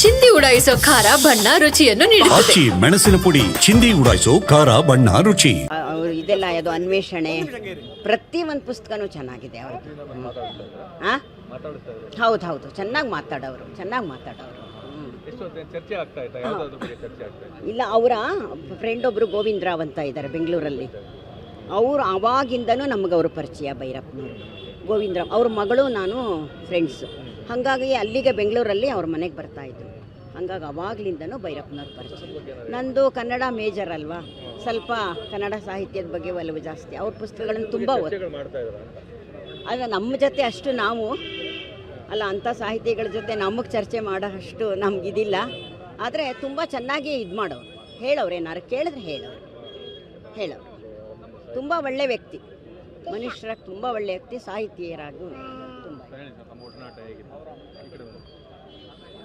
ಚಿಂದಿ ಉಡಾಯಿಸೋ ಖಾರ ಬಣ್ಣ ರುಚಿಯನ್ನು ನೀಡುತ್ತದೆ. ಆಚಿ ಮೆಣಸಿನ ಪುಡಿ ಚಿಂದಿ ಉಡಾಯಿಸೋ ಖಾರ ಬಣ್ಣ ರುಚಿ. ಅವರು ಇದೆಲ್ಲ ಅದು ಅನ್ವೇಷಣೆ ಪ್ರತಿ ಒಂದು ಪುಸ್ತಕನೂ ಚೆನ್ನಾಗಿದೆ ಅವ್ರದ್ದು. ಹಾಂ ಹೌದು ಹೌದು ಚೆನ್ನಾಗಿ ಮಾತಾಡೋರು. ಇಲ್ಲ ಅವರ ಫ್ರೆಂಡ್ ಒಬ್ಬರು ಗೋವಿಂದರಾವ್ ಅಂತ ಇದ್ದಾರೆ ಬೆಂಗಳೂರಲ್ಲಿ. ಅವರು ಆವಾಗಿಂದನೂ ನಮಗೆ ಅವರು ಪರಿಚಯ ಭೈರಪ್ಪನವರು. ಗೋವಿಂದರಾವ್ ಅವ್ರ ಮಗಳು ನಾನು ಫ್ರೆಂಡ್ಸು. ಹಾಗಾಗಿ ಅಲ್ಲಿಗೆ ಬೆಂಗಳೂರಲ್ಲಿ ಅವ್ರ ಮನೆಗೆ ಬರ್ತಾಯಿದ್ರು. ಹಾಗಾಗಿ ಅವಾಗಲಿಂದನೂ ಭೈರಪ್ಪನವ್ರ ಪರಿಚಯ. ನಂದು ಕನ್ನಡ ಮೇಜರ್ ಅಲ್ವಾ, ಸ್ವಲ್ಪ ಕನ್ನಡ ಸಾಹಿತ್ಯದ ಬಗ್ಗೆ ಒಲವು ಜಾಸ್ತಿ. ಅವ್ರ ಪುಸ್ತಕಗಳನ್ನು ತುಂಬ ಆದರೆ ನಮ್ಮ ಜೊತೆ ಅಷ್ಟು ನಾವು ಅಲ್ಲ ಅಂಥ ಸಾಹಿತಿಗಳ ಜೊತೆ ನಮಗೆ ಚರ್ಚೆ ಮಾಡೋ ಅಷ್ಟು ನಮಗಿದಿಲ್ಲ. ಆದರೆ ತುಂಬ ಚೆನ್ನಾಗಿ ಇದು ಮಾಡೋರು, ಹೇಳೋರು, ಏನಾರು ಕೇಳಿದ್ರೆ ಹೇಳೋರು. ತುಂಬ ಒಳ್ಳೆ ವ್ಯಕ್ತಿ, ಮನುಷ್ಯರಾಗಿ ತುಂಬ ಒಳ್ಳೆ ವ್ಯಕ್ತಿ, ಸಾಹಿತಿಯರಾಗೂ ತುಂಬ.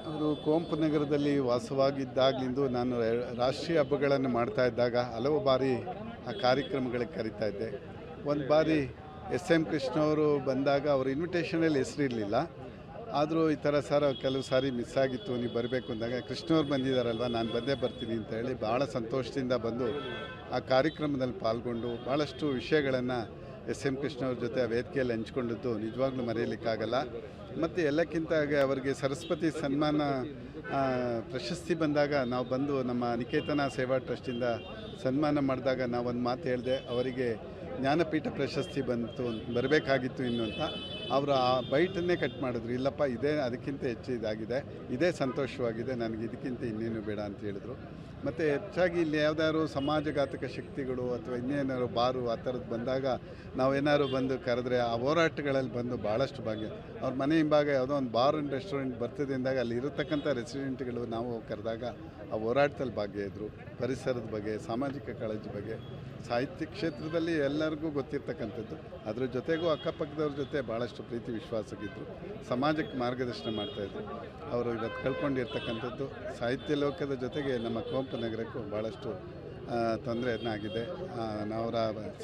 ಅವರು ಕುವೆಂಪು ನಗರದಲ್ಲಿ ವಾಸವಾಗಿದ್ದಾಗಲಿಂದ ನಾನು ರಾಷ್ಟ್ರೀಯ ಹಬ್ಬಗಳನ್ನು ಮಾಡ್ತಾ ಇದ್ದಾಗ ಹಲವು ಬಾರಿ ಆ ಕಾರ್ಯಕ್ರಮಗಳಿಗೆ ಕರೀತಾ ಇದ್ದೆ. ಒಂದು ಬಾರಿ SM ಕೃಷ್ಣ ಅವರು ಬಂದಾಗ ಅವ್ರ ಇನ್ವಿಟೇಷನಲ್ಲಿ ಹೆಸರಿರಲಿಲ್ಲ. ಆದರೂ ಈ ಥರ ಕೆಲವು ಸಾರಿ ಮಿಸ್ ಆಗಿತ್ತು, ನೀವು ಬರಬೇಕು ಅಂದಾಗ ಕೃಷ್ಣವ್ರು ಬಂದಿದ್ದಾರಲ್ವ, ನಾನು ಬಂದೇ ಬರ್ತೀನಿ ಅಂತ ಹೇಳಿ ಭಾಳ ಸಂತೋಷದಿಂದ ಬಂದು ಆ ಕಾರ್ಯಕ್ರಮದಲ್ಲಿ ಪಾಲ್ಗೊಂಡು ಭಾಳಷ್ಟು ವಿಷಯಗಳನ್ನು SM ಕೃಷ್ಣವ್ರ ಜೊತೆ ಆ ವೇದಿಕೆಯಲ್ಲಿ ಹಂಚ್ಕೊಂಡದ್ದು ನಿಜವಾಗ್ಲೂ ಮರೆಯಲಿಕ್ಕಾಗಲ್ಲ. ಮತ್ತು ಎಲ್ಲಕ್ಕಿಂತ ಅವರಿಗೆ ಸರಸ್ವತಿ ಸನ್ಮಾನ ಪ್ರಶಸ್ತಿ ಬಂದಾಗ ನಾವು ಬಂದು ನಮ್ಮ ನಿಕೇತನ ಸೇವಾ ಟ್ರಸ್ಟಿಂದ ಸನ್ಮಾನ ಮಾಡಿದಾಗ ನಾವೊಂದು ಮಾತು ಹೇಳಿದೆ, ಅವರಿಗೆ ಜ್ಞಾನಪೀಠ ಪ್ರಶಸ್ತಿ ಬರಬೇಕಾಗಿತ್ತು ಇನ್ನು ಅಂತ. ಅವರು ಆ ಬೈಟನ್ನೇ ಕಟ್ ಮಾಡಿದ್ರು. ಇಲ್ಲಪ್ಪ ಇದೇ ಅದಕ್ಕಿಂತ ಹೆಚ್ಚು ಇದಾಗಿದೆ, ಇದೇ ಸಂತೋಷವಾಗಿದೆ, ನನಗೆ ಇದಕ್ಕಿಂತ ಇನ್ನೇನು ಬೇಡ ಅಂತ ಹೇಳಿದ್ರು. ಮತ್ತು ಹೆಚ್ಚಾಗಿ ಇಲ್ಲಿ ಯಾವುದಾದ್ರು ಸಮಾಜಘಾತಕ ಶಕ್ತಿಗಳು ಅಥವಾ ಇನ್ನೇನಾದ್ರು ಬಾರು ಆ ಥರದ್ದು ಬಂದಾಗ ನಾವೇನಾದ್ರು ಬಂದು ಕರೆದ್ರೆ ಆ ಹೋರಾಟಗಳಲ್ಲಿ ಬಂದು ಭಾಳಷ್ಟು ಭಾಗ್ಯ. ಅವ್ರ ಮನೆ ಹಿಂಭಾಗ ಯಾವುದೋ ಒಂದು ಬಾರ್ ಆ್ಯಂಡ್ ರೆಸ್ಟೋರೆಂಟ್ ಬರ್ತದೆ ಅಂದಾಗ ಅಲ್ಲಿ ಇರತಕ್ಕಂಥ ರೆಸಿಡೆಂಟ್ಗಳು ನಾವು ಕರೆದಾಗ ಆ ಹೋರಾಟದಲ್ಲಿ ಭಾಗಿಯಾದರು. ಪರಿಸರದ ಬಗ್ಗೆ, ಸಾಮಾಜಿಕ ಕಾಳಜಿ ಬಗ್ಗೆ, ಸಾಹಿತ್ಯ ಕ್ಷೇತ್ರದಲ್ಲಿ ಎಲ್ಲರಿಗೂ ಗೊತ್ತಿರ್ತಕ್ಕಂಥದ್ದು. ಅದ್ರ ಜೊತೆಗೂ ಅಕ್ಕಪಕ್ಕದವ್ರ ಜೊತೆ ಭಾಳಷ್ಟು ಪ್ರೀತಿ ವಿಶ್ವಾಸಗಿದ್ದರು. ಸಮಾಜಕ್ಕೆ ಮಾರ್ಗದರ್ಶನ ಮಾಡ್ತಾಯಿದ್ರು. ಅವರು ಇವತ್ತು ಕಳ್ಕೊಂಡಿರ್ತಕ್ಕಂಥದ್ದು ಸಾಹಿತ್ಯ ಲೋಕದ ಜೊತೆಗೆ ನಮ್ಮ ಕುವೆಂಪು ನಗರಕ್ಕೂ ಭಾಳಷ್ಟು ತೊಂದರೆಯನ್ನಾಗಿದೆ. ಅವರ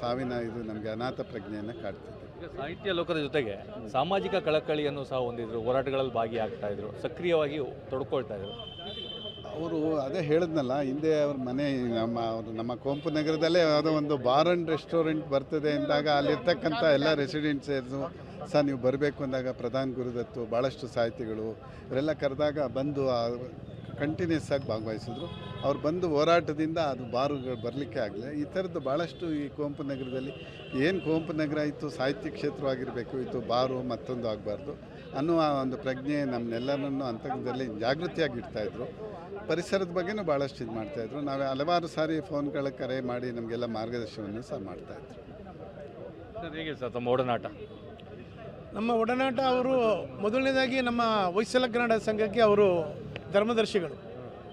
ಸಾವಿನ ಇದು ನಮಗೆ ಅನಾಥ ಪ್ರಜ್ಞೆಯನ್ನು ಕಾಡ್ತಿದೆ. ಸಾಹಿತ್ಯ ಲೋಕದ ಜೊತೆಗೆ ಸಾಮಾಜಿಕ ಕಳಕಳಿಯನ್ನು ಸಹ ಹೊಂದಿದ್ರು, ಹೋರಾಟಗಳಲ್ಲಿ ಭಾಗಿಯಾಗ್ತಾಯಿದ್ರು, ಸಕ್ರಿಯವಾಗಿ ತೊಡ್ಕೊಳ್ತಾ ಇದ್ರು. ಅವರು ಅದೇ ಹೇಳಿದ್ನಲ್ಲ, ಹಿಂದೆ ಅವ್ರ ಮನೆ ನಮ್ಮ ಕುವೆಂಪು ನಗರದಲ್ಲೇ ಯಾವುದೋ ಒಂದು ಬಾರ್ ಆ್ಯಂಡ್ ರೆಸ್ಟೋರೆಂಟ್ ಬರ್ತದೆ ಅಂದಾಗ ಅಲ್ಲಿರ್ತಕ್ಕಂಥ ಎಲ್ಲ ರೆಸಿಡೆಂಟ್ಸು ಸಹ ನೀವು ಬರಬೇಕು ಅಂದಾಗ ಪ್ರಧಾನ್ ಗುರುದತ್ತು, ಭಾಳಷ್ಟು ಸಾಹಿತಿಗಳು ಇವರೆಲ್ಲ ಕರೆದಾಗ ಬಂದು ಕಂಟಿನ್ಯೂಸ್ ಆಗಿ ಭಾಗವಹಿಸಿದ್ರು. ಅವ್ರು ಬಂದು ಹೋರಾಟದಿಂದ ಅದು ಬಾರುಗಳು ಬರಲಿಕ್ಕೆ ಆಗಲಿಲ್ಲ. ಈ ಥರದ್ದು ಭಾಳಷ್ಟು ಈ ಕುವೆಂಪು ನಗರದಲ್ಲಿ ಏನು ಕುವೆಂಪು ನಗರ ಇತ್ತು ಸಾಹಿತ್ಯ ಕ್ಷೇತ್ರವಾಗಿರಬೇಕು, ಇತ್ತು ಬಾರು ಮತ್ತೊಂದು ಆಗಬಾರ್ದು ಅನ್ನುವ ಒಂದು ಪ್ರಜ್ಞೆ ನಮ್ಮನ್ನೆಲ್ಲರನ್ನು ಅಂತರ್ಗತದಲ್ಲಿ ಜಾಗೃತಿಯಾಗಿ ಇಡ್ತಾಯಿದ್ರು. ಪರಿಸರದ ಬಗ್ಗೆನೂ ಭಾಳಷ್ಟು ಇದು ಮಾಡ್ತಾಯಿದ್ರು. ನಾವು ಹಲವಾರು ಸಾರಿ ಫೋನ್ಗಳ ಕರೆ ಮಾಡಿ ನಮಗೆಲ್ಲ ಮಾರ್ಗದರ್ಶನವನ್ನು ಸಹ ಮಾಡ್ತಾಯಿದ್ರು. ಹೇಗೆ ಸರ್ ತಮ್ಮ ಒಡನಾಟ? ನಮ್ಮ ಒಡನಾಟ ಅವರು ಮೊದಲನೇದಾಗಿ ನಮ್ಮ ಹೊಯ್ಸಳ ಕನ್ನಡ ಸಂಘಕ್ಕೆ ಅವರು ಧರ್ಮದರ್ಶಿಗಳು.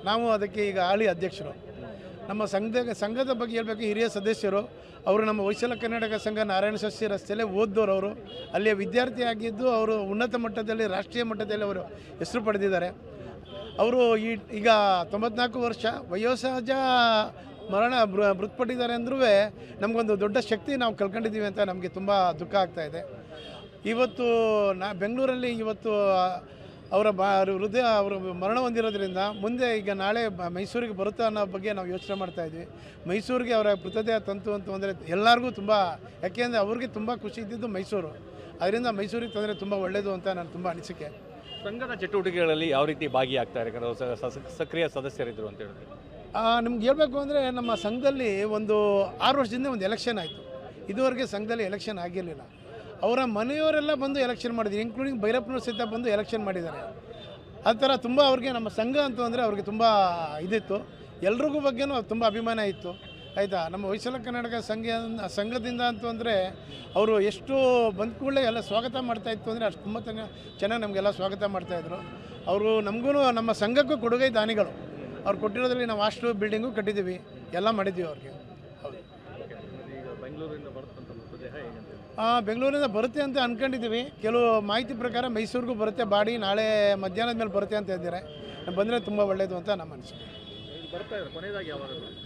ನಾವು ಅದಕ್ಕೆ ಈಗ ಹಾಲಿ ಅಧ್ಯಕ್ಷರು. ನಮ್ಮ ಸಂಘದ ಬಗ್ಗೆ ಹೇಳಬೇಕು, ಹಿರಿಯ ಸದಸ್ಯರು ಅವರು ನಮ್ಮ ಹೊಯ್ಸಳ ಕರ್ನಾಟಕ ಸಂಘ ನಾರಾಯಣ ಶಾಸ್ತ್ರಿ ರಸ್ತೆಯಲ್ಲೇ ಓದ್ದವರು. ಅವರು ಅಲ್ಲಿಯ ವಿದ್ಯಾರ್ಥಿ ಆಗಿದ್ದು ಅವರು ಉನ್ನತ ಮಟ್ಟದಲ್ಲಿ ರಾಷ್ಟ್ರೀಯ ಮಟ್ಟದಲ್ಲಿ ಅವರು ಹೆಸರು ಪಡೆದಿದ್ದಾರೆ. ಅವರು ಈಗ 94 ವರ್ಷ ವಯೋಸಹಜ ಮೃತಪಟ್ಟಿದ್ದಾರೆ ಅಂದ್ರೂ ನಮಗೊಂದು ದೊಡ್ಡ ಶಕ್ತಿ ನಾವು ಕಳ್ಕೊಂಡಿದ್ದೀವಿ ಅಂತ ನಮಗೆ ತುಂಬ ದುಃಖ ಆಗ್ತಾಯಿದೆ. ಇವತ್ತು ಬೆಂಗಳೂರಲ್ಲಿ ಇವತ್ತು ಅವರ ಹೃದಯ ಅವರು ಮರಣ ಹೊಂದಿರೋದ್ರಿಂದ ಮುಂದೆ ಈಗ ನಾಳೆ ಮೈಸೂರಿಗೆ ಬರುತ್ತಾ ಅನ್ನೋ ಬಗ್ಗೆ ನಾವು ಯೋಚನೆ ಮಾಡ್ತಾಯಿದ್ವಿ. ಮೈಸೂರಿಗೆ ಅವರ ಮೃತದೇಹ ತಂತು ಅಂದರೆ ಎಲ್ಲರಿಗೂ ತುಂಬ, ಯಾಕೆಂದರೆ ಅವ್ರಿಗೆ ತುಂಬ ಖುಷಿ ಇದ್ದಿದ್ದು ಮೈಸೂರು. ಅದರಿಂದ ಮೈಸೂರಿಗೆ ತಂದರೆ ತುಂಬ ಒಳ್ಳೆಯದು ಅಂತ ನಾನು ತುಂಬ ಅನಿಸಿಕೆ. ಸಂಘದ ಚಟುವಟಿಕೆಗಳಲ್ಲಿ ಯಾವ ರೀತಿ ಭಾಗಿಯಾಗ್ತಾರೆ? ಯಾಕಂದರೆ ಸಕ್ರಿಯ ಸದಸ್ಯರಿದ್ದರು ಅಂತ ಹೇಳಿದ್ರೆ ನಿಮ್ಗೆ ಹೇಳಬೇಕು ಅಂದರೆ ನಮ್ಮ ಸಂಘದಲ್ಲಿ ಒಂದು 6 ವರ್ಷದಿಂದ ಒಂದು ಎಲೆಕ್ಷನ್ ಆಯಿತು. ಇದುವರೆಗೆ ಸಂಘದಲ್ಲಿ ಎಲೆಕ್ಷನ್ ಆಗಿರಲಿಲ್ಲ. ಅವರ ಮನೆಯವರೆಲ್ಲ ಬಂದು ಎಲೆಕ್ಷನ್ ಮಾಡಿದ್ರು, ಇನ್ಕ್ಲೂಡಿಂಗ್ ಭೈರಪ್ಪನವ್ರು ಸಹಿತ ಬಂದು ಎಲೆಕ್ಷನ್ ಮಾಡಿದ್ದಾರೆ. ಆ ಥರ ತುಂಬ ಅವ್ರಿಗೆ ನಮ್ಮ ಸಂಘ ಅಂತ ಅಂದರೆ ಅವ್ರಿಗೆ ತುಂಬ ಇದಿತ್ತು. ಎಲ್ರಿಗೂ ಬಗ್ಗೆನೂ ತುಂಬ ಅಭಿಮಾನ ಇತ್ತು. ಆಯಿತಾ, ನಮ್ಮ ಹೊಯ್ಸಳ ಕರ್ನಾಟಕ ಸಂಘದಿಂದ ಅಂತ ಅಂದರೆ ಅವರು ಎಷ್ಟು ಬಂದ ಕೂಡಲೇ ಎಲ್ಲ ಸ್ವಾಗತ ಮಾಡ್ತಾಯಿತ್ತು ಅಂದರೆ ಅಷ್ಟು ತುಂಬ ಚೆನ್ನಾಗಿ ನಮಗೆಲ್ಲ ಸ್ವಾಗತ ಮಾಡ್ತಾಯಿದ್ರು. ಅವರು ನಮಗೂ ನಮ್ಮ ಸಂಘಕ್ಕೂ ಕೊಡುಗೈ ದಾನಿಗಳು. ಅವ್ರು ಕೊಟ್ಟಿರೋದ್ರಲ್ಲಿ ನಾವು ಹಾಸ್ಟೆಲ್ ಬಿಲ್ಡಿಂಗು ಕಟ್ಟಿದ್ದೀವಿ, ಎಲ್ಲ ಮಾಡಿದ್ದೀವಿ ಅವ್ರಿಗೆ. ಹೌದು, ಬೆಂಗಳೂರಿಂದ ಬರುತ್ತೆ ಅಂತ ಅಂದ್ಕೊಂಡಿದ್ದೀವಿ. ಕೆಲವು ಮಾಹಿತಿ ಪ್ರಕಾರ ಮೈಸೂರಿಗೂ ಬರುತ್ತೆ ಬಾಡಿ, ನಾಳೆ ಮಧ್ಯಾಹ್ನದ ಮೇಲೆ ಬರುತ್ತೆ ಅಂತ ಇದ್ದಾರೆ. ಬಂದರೆ ತುಂಬ ಒಳ್ಳೆಯದು ಅಂತ ನಮ್ಮ ಅನಿಸಿಕೆ.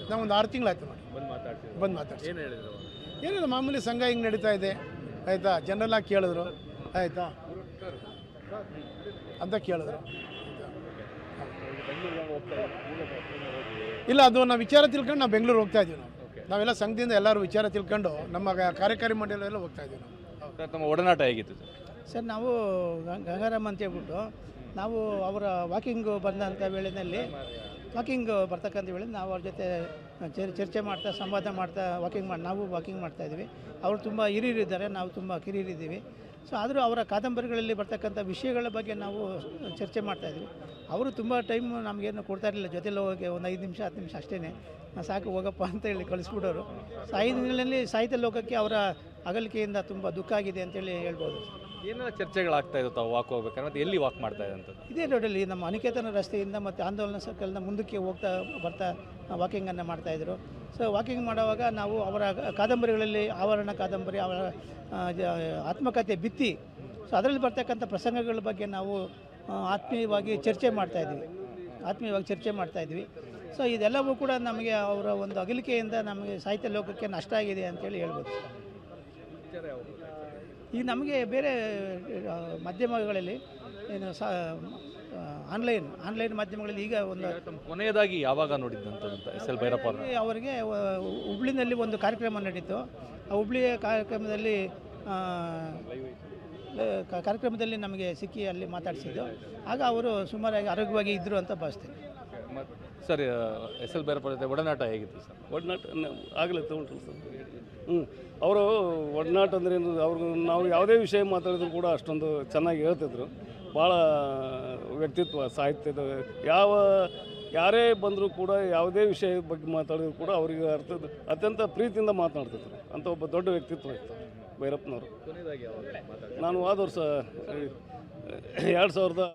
ನಾವು ಒಂದು 6 ತಿಂಗಳಾಯ್ತು ನೋಡಿ ಬಂದು ಮಾತಾಡ್ಸಿ. ಏನಿಲ್ಲ, ಮಾಮೂಲಿ ಸಂಘ ಹಿಂಗೆ ನಡೀತಾ ಇದೆ ಆಯಿತಾ, ಜನರೆಲ್ಲ ಕೇಳಿದ್ರು ಆಯಿತಾ ಅಂತ ಕೇಳಿದ್ರು. ಇಲ್ಲ, ಅದು ನಾವು ವಿಚಾರ ತಿಳ್ಕೊಂಡು ನಾವು ಬೆಂಗಳೂರು ಹೋಗ್ತಾ ಇದ್ದೀವಿ. ನಾವೆಲ್ಲ ಸಂಘದಿಂದ ಎಲ್ಲರೂ ವಿಚಾರ ತಿಳ್ಕೊಂಡು ನಮ್ಮ ಕಾರ್ಯಕಾರಿ ಮಂಡಳಿ ಎಲ್ಲ ಹೋಗ್ತಾ ಇದ್ದೀವಿ ನಾವು. ಸರ್ ತಮ್ಮ ಒಡನಾಟ ಹೇಗಿತ್ತು ಸರ್? ಸರ್ ನಾವು ಗಂಗಾರಾಮ್ ಅಂತ ಹೇಳ್ಬಿಟ್ಟು ನಾವು ಅವರ ವಾಕಿಂಗ್ ಬಂದಂಥ ವೇಳೆಯಲ್ಲಿ ವಾಕಿಂಗ್ ಬರ್ತಕ್ಕಂಥ ವೇಳೆ ನಾವು ಅವ್ರ ಜೊತೆ ಚರ್ಚೆ ಮಾಡ್ತಾ ಸಂವಾದ ಮಾಡ್ತಾ ನಾವು ವಾಕಿಂಗ್ ಮಾಡ್ತಾಯಿದ್ವಿ. ಅವರು ತುಂಬ ಹಿರಿಯರಿದ್ದಾರೆ, ನಾವು ತುಂಬ ಕಿರಿಯರಿದ್ದೀವಿ. ಸೊ ಆದರೂ ಅವರ ಕಾದಂಬರಿಗಳಲ್ಲಿ ಬರ್ತಕ್ಕಂಥ ವಿಷಯಗಳ ಬಗ್ಗೆ ನಾವು ಚರ್ಚೆ ಮಾಡ್ತಾಯಿದ್ವಿ. ಅವರು ತುಂಬ ಟೈಮ್ ನಮಗೇನು ಕೊಡ್ತಾ ಇರಲಿಲ್ಲ, ಜೊತೆಲಿ ಹೋಗೋಕ್ಕೆ ಒಂದು 5 ನಿಮಿಷ 10 ನಿಮಿಷ ಅಷ್ಟೇ, ಸಾಕು ಹೋಗಪ್ಪ ಅಂತ ಹೇಳಿ ಕಳಿಸ್ಬಿಡೋರು. ಸೊ 5 ದಿನಗಳಲ್ಲಿ ಸಾಹಿತ್ಯ ಲೋಕಕ್ಕೆ ಅವರ ಅಗಲಿಕೆಯಿಂದ ತುಂಬ ದುಃಖ ಆಗಿದೆ ಅಂತೇಳಿ ಹೇಳ್ಬೋದು. ಏನೆಲ್ಲ ಚರ್ಚೆಗಳಾಗ್ತಾ ಇತ್ತು ತಾವು ವಾಕ್ ಹೋಗ್ಬೇಕಾದ್ರೆ, ಮತ್ತು ಎಲ್ಲಿ ವಾಕ್ ಮಾಡ್ತಾ ಇದೆ ಅಂತ? ಇದೇ ರೋಡಲ್ಲಿ ನಮ್ಮ ಅನಿಕೇತನ ರಸ್ತೆಯಿಂದ ಮತ್ತು ಆಂದೋಲನ ಸರ್ಕಲ್ನ ಮುಂದಕ್ಕೆ ಬರ್ತಾ ವಾಕಿಂಗನ್ನು ಮಾಡ್ತಾಯಿದ್ರು. ಸೊ ವಾಕಿಂಗ್ ಮಾಡುವಾಗ ನಾವು ಅವರ ಕಾದಂಬರಿಗಳಲ್ಲಿ ಆವರಣ ಕಾದಂಬರಿ, ಅವರ ಆತ್ಮಕಥೆ ಭಿತ್ತಿ, ಸೊ ಅದರಲ್ಲಿ ಬರ್ತಕ್ಕಂಥ ಪ್ರಸಂಗಗಳ ಬಗ್ಗೆ ನಾವು ಆತ್ಮೀಯವಾಗಿ ಚರ್ಚೆ ಮಾಡ್ತಾಯಿದ್ವಿ. ಸೊ ಇದೆಲ್ಲವೂ ಕೂಡ ನಮಗೆ ಅವರ ಒಂದು ಅಗಲಿಕೆಯಿಂದ ನಮಗೆ ಸಾಹಿತ್ಯ ಲೋಕಕ್ಕೆ ನಷ್ಟ ಆಗಿದೆ ಅಂತೇಳಿ ಹೇಳ್ಬೋದು. ಈಗ ನಮಗೆ ಬೇರೆ ಮಾಧ್ಯಮಗಳಲ್ಲಿ ಏನು ಆನ್ಲೈನ್ ಮಾಧ್ಯಮಗಳಲ್ಲಿ ಈಗ ಒಂದು ಕೊನೆಯದಾಗಿ ಯಾವಾಗ ನೋಡಿದ್ದಂತ SL ಭೈರಪ್ಪ ಅವರಿಗೆ ಹುಬ್ಳಿನಲ್ಲಿ ಒಂದು ಕಾರ್ಯಕ್ರಮ ನಡೀತು. ಆ ಹುಬ್ಳಿಯ ಕಾರ್ಯಕ್ರಮದಲ್ಲಿ ನಮಗೆ ಸಿಕ್ಕಿ ಅಲ್ಲಿ ಮಾತಾಡಿಸಿದ್ದು. ಆಗ ಅವರು ಸುಮಾರಾಗಿ ಆರೋಗ್ಯವಾಗಿ ಇದ್ದರು ಅಂತ ಭಾವಿಸ್ತೀನಿ. ಸರ್ SL ಭೈರಪ್ಪ ಜೊತೆ ಒಡನಾಟ ಹೇಗಿತ್ತು ಸರ್? ಒಡನಾಟ ಆಗಲೇ ತೊಗೊಂಡ್ರು ಸರ್. ಅವರು ಒಡನಾಟ ಅಂದ್ರೆ ಅವ್ರಿಗೆ ನಾವು ಯಾವುದೇ ವಿಷಯ ಮಾತಾಡಿದ್ರು ಕೂಡ ಅಷ್ಟೊಂದು ಚೆನ್ನಾಗಿ ಹೇಳ್ತಿದ್ರು. ಭಾಳ ವ್ಯಕ್ತಿತ್ವ, ಸಾಹಿತ್ಯದ ಯಾರೇ ಬಂದರೂ ಕೂಡ ಯಾವುದೇ ವಿಷಯ ಬಗ್ಗೆ ಮಾತಾಡಿದ್ರು ಕೂಡ ಅವರಿಗೆ ಅತ್ಯಂತ ಪ್ರೀತಿಯಿಂದ ಮಾತನಾಡ್ತಿದ್ರು ಅಂತ ಒಬ್ಬ ದೊಡ್ಡ ವ್ಯಕ್ತಿತ್ವ ಇತ್ತು ಭೈರಪ್ಪನವರು. ನಾನು ಹೋದ ವರ್ಷ 2000